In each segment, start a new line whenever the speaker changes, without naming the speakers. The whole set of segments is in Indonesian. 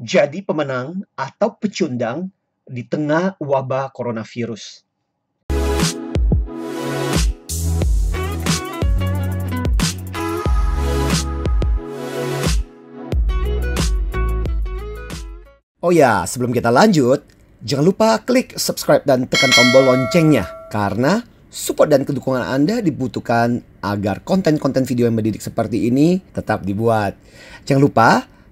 Jadi pemenang atau pecundang di tengah wabah coronavirus.
Oh ya, sebelum kita lanjut, jangan lupa klik subscribe dan tekan tombol loncengnya, karena support dan kedukungan Anda dibutuhkan agar konten-konten video yang mendidik seperti ini tetap dibuat. Jangan lupa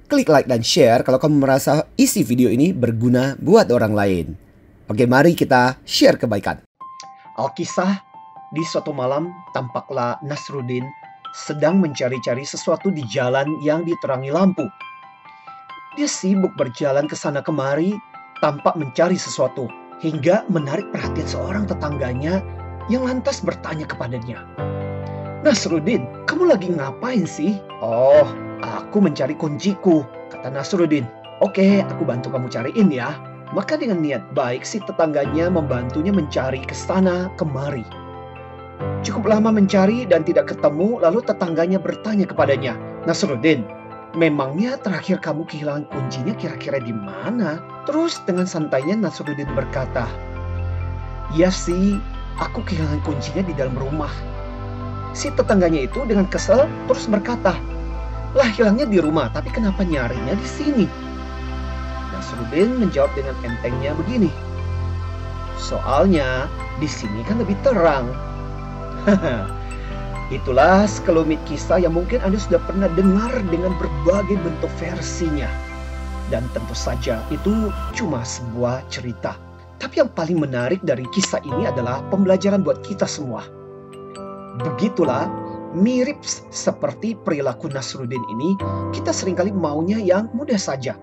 klik like dan share kalau kamu merasa isi video ini berguna buat orang lain. Oke, mari kita share kebaikan.
Alkisah, di suatu malam tampaklah Nasruddin sedang mencari-cari sesuatu di jalan yang diterangi lampu. Dia sibuk berjalan ke sana kemari, tampak mencari sesuatu, hingga menarik perhatian seorang tetangganya yang lantas bertanya kepadanya. "Nasruddin, kamu lagi ngapain sih?" "Oh, aku mencari kunciku," kata Nasruddin. "Oke, aku bantu kamu cariin ya." Maka dengan niat baik si tetangganya membantunya mencari ke sana kemari. Cukup lama mencari dan tidak ketemu, lalu tetangganya bertanya kepadanya, "Nasruddin, memangnya terakhir kamu kehilangan kuncinya kira-kira di mana?" Terus dengan santainya Nasruddin berkata, "Ya sih, aku kehilangan kuncinya di dalam rumah." Si tetangganya itu dengan kesal terus berkata, "Lah, hilangnya di rumah, tapi kenapa nyarinya di sini?" Nasruddin menjawab dengan entengnya begini, "Soalnya di sini kan lebih terang." Itulah sekelumit kisah yang mungkin Anda sudah pernah dengar dengan berbagai bentuk versinya. Dan tentu saja itu cuma sebuah cerita. Tapi yang paling menarik dari kisah ini adalah pembelajaran buat kita semua. Begitulah, mirip seperti perilaku Nasruddin ini, kita seringkali maunya yang mudah saja.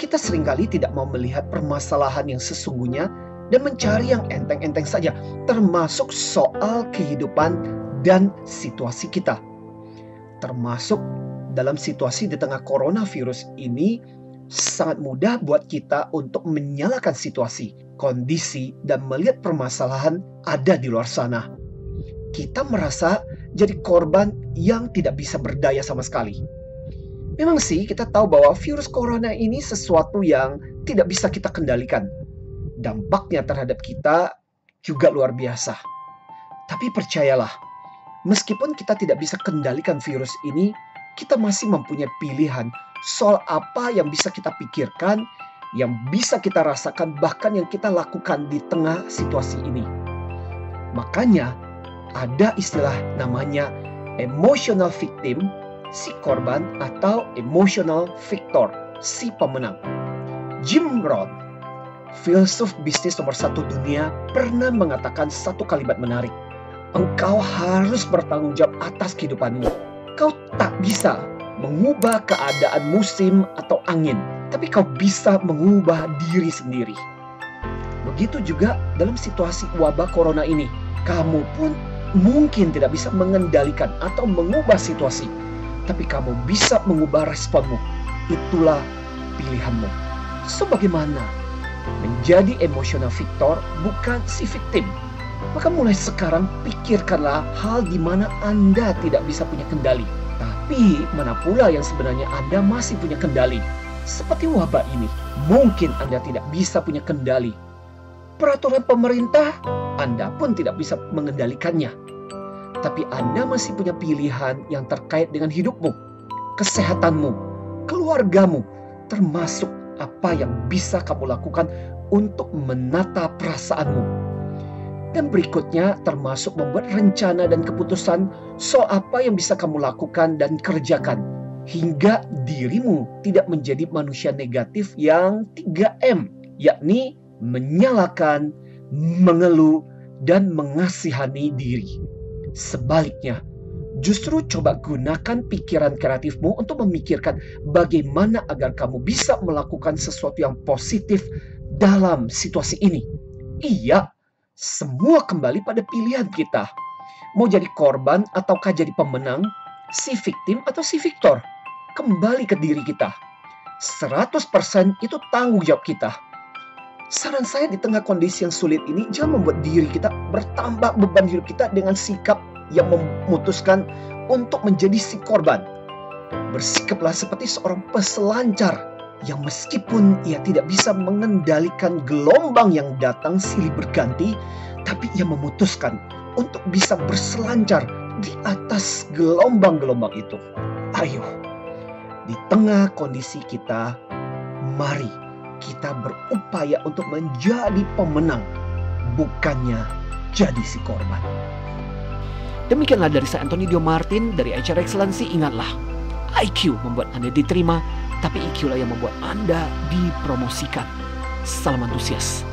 Kita seringkali tidak mau melihat permasalahan yang sesungguhnya dan mencari yang enteng-enteng saja, termasuk soal kehidupan dan situasi kita. Termasuk dalam situasi di tengah coronavirus ini, sangat mudah buat kita untuk menyalahkan situasi, kondisi, dan melihat permasalahan ada di luar sana. Kita merasa jadi korban yang tidak bisa berdaya sama sekali. Memang sih kita tahu bahwa virus corona ini sesuatu yang tidak bisa kita kendalikan. Dampaknya terhadap kita juga luar biasa. Tapi percayalah, meskipun kita tidak bisa kendalikan virus ini, kita masih mempunyai pilihan soal apa yang bisa kita pikirkan, yang bisa kita rasakan, bahkan yang kita lakukan di tengah situasi ini. Makanya ada istilah namanya emotional victim, si korban, atau emotional victor, si pemenang. Jim Rohn, filsuf bisnis nomor 1 dunia, pernah mengatakan satu kalimat menarik. "Engkau harus bertanggung jawab atas kehidupanmu. Kau tak bisa mengubah keadaan musim atau angin, tapi kau bisa mengubah diri sendiri." Begitu juga dalam situasi wabah corona ini. Kamu pun mungkin tidak bisa mengendalikan atau mengubah situasi, tapi kamu bisa mengubah responmu. Itulah pilihanmu. So, bagaimana menjadi emotional victor, bukan si victim? Maka mulai sekarang pikirkanlah hal di mana Anda tidak bisa punya kendali. Tapi mana pula yang sebenarnya Anda masih punya kendali. Seperti wabah ini, mungkin Anda tidak bisa punya kendali. Peraturan pemerintah, Anda pun tidak bisa mengendalikannya. Tapi Anda masih punya pilihan yang terkait dengan hidupmu, kesehatanmu, keluargamu, termasuk apa yang bisa kamu lakukan untuk menata perasaanmu. Dan berikutnya termasuk membuat rencana dan keputusan soal apa yang bisa kamu lakukan dan kerjakan, hingga dirimu tidak menjadi manusia negatif yang 3M, yakni menyalahkan, mengeluh, dan mengasihani diri. Sebaliknya, justru coba gunakan pikiran kreatifmu untuk memikirkan bagaimana agar kamu bisa melakukan sesuatu yang positif dalam situasi ini. Iya, semua kembali pada pilihan kita. Mau jadi korban ataukah jadi pemenang, si victim atau si victor, kembali ke diri kita. 100% itu tanggung jawab kita. Saran saya di tengah kondisi yang sulit ini, jangan membuat diri kita bertambah beban hidup kita dengan sikap yang memutuskan untuk menjadi si korban. Bersikaplah seperti seorang peselancar yang meskipun ia tidak bisa mengendalikan gelombang yang datang silih berganti, tapi ia memutuskan untuk bisa berselancar di atas gelombang-gelombang itu. Ayo, di tengah kondisi kita, mari kita berupaya untuk menjadi pemenang, bukannya jadi si korban.
Demikianlah dari saya Anthony Dio Martin dari HR Excellency. Ingatlah, IQ membuat Anda diterima, tapi IQ lah yang membuat Anda dipromosikan. Salam antusias.